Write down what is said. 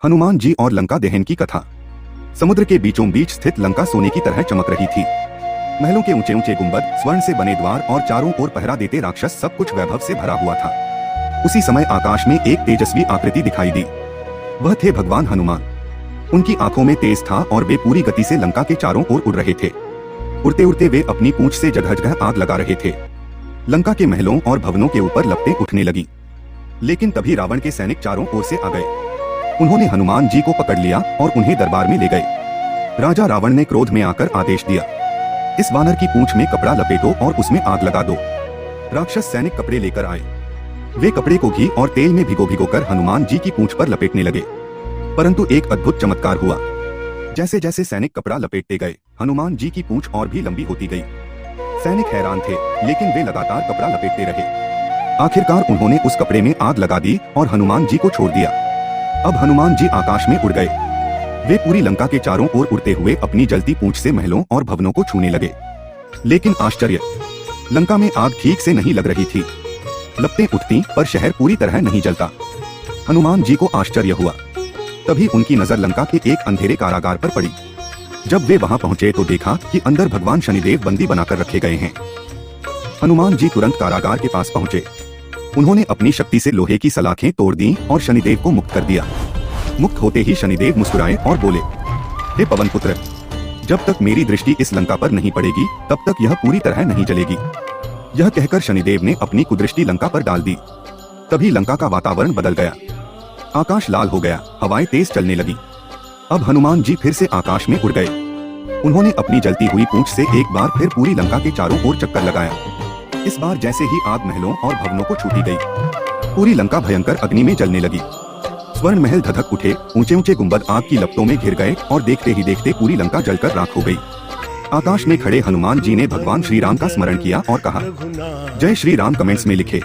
हनुमान जी और लंका दहन की कथा। समुद्र के बीचों बीच स्थित लंका सोने की तरह चमक रही थी। महलों के ऊंचे ऊंचे गुंबद, स्वर्ण से बने द्वार और चारों ओर पहरा देते राक्षस, सब कुछ वैभव से भरा हुआ था। उसी समय आकाश में एक तेजस्वी आकृति दिखाई दी। वह थे भगवान हनुमान। उनकी आंखों में तेज था और वे पूरी गति से लंका के चारों ओर उड़ रहे थे। उड़ते उड़ते वे अपनी पूंछ से जगह जगह आग लगा रहे थे। लंका के महलों और भवनों के ऊपर लपटें उठने लगी। लेकिन तभी रावण के सैनिक चारों ओर से आ गए। उन्होंने हनुमान जी को पकड़ लिया और उन्हें दरबार में ले गए। राजा रावण ने क्रोध में आकर आदेश दिया, इस वानर की पूंछ में कपड़ा लपेटो और उसमें आग लगा दो। राक्षस सैनिक कपड़े लेकर आए। वे कपड़े को घी और तेल में भिगो भिगो कर हनुमान जी की पूंछ पर लपेटने लगे। परंतु एक अद्भुत चमत्कार हुआ। जैसे जैसे सैनिक कपड़ा लपेटते गए, हनुमान जी की पूंछ और भी लंबी होती गई। सैनिक हैरान थे, लेकिन वे लगातार कपड़ा लपेटते रहे। आखिरकार उन्होंने उस कपड़े में आग लगा दी और हनुमान जी को छोड़ दिया। अब हनुमान जी आकाश में उड़ गए। वे पूरी लंका के चारों ओर उड़ते हुए अपनी जलती पूंछ से महलों और भवनों को छूने लगे। लेकिन आश्चर्य, लंका में आग ठीक से नहीं लग रही थी। लपटें उठती पर शहर पूरी तरह नहीं जलता। हनुमान जी को आश्चर्य हुआ। तभी उनकी नजर लंका के एक अंधेरे कारागार पर पड़ी। जब वे वहां पहुंचे तो देखा कि अंदर भगवान शनिदेव बंदी बनाकर रखे गए हैं। हनुमान जी तुरंत कारागार के पास पहुंचे। उन्होंने अपनी शक्ति से लोहे की सलाखें तोड़ दी और शनिदेव को मुक्त कर दिया। मुक्त होते ही शनिदेव मुस्कुराए और बोले, हे पवन पुत्र, जब तक मेरी दृष्टि इस लंका पर नहीं पड़ेगी तब तक यह पूरी तरह नहीं जलेगी। यह कहकर शनिदेव ने अपनी कुदृष्टि लंका पर डाल दी। तभी लंका का वातावरण बदल गया। आकाश लाल हो गया, हवाएं तेज चलने लगी। अब हनुमान जी फिर से आकाश में उड़ गए। उन्होंने अपनी जलती हुई पूंछ से एक बार फिर पूरी लंका के चारों ओर चक्कर लगाया। इस बार जैसे ही आग महलों और भवनों को छूती गई, पूरी लंका भयंकर अग्नि में जलने लगी। स्वर्ण महल धधक उठे, ऊंचे ऊंचे गुंबद आग की लपटों में घिर गए और देखते ही देखते पूरी लंका जलकर राख हो गई। आकाश में खड़े हनुमान जी ने भगवान श्री राम का स्मरण किया और कहा, जय श्री राम कमेंट्स में लिखे।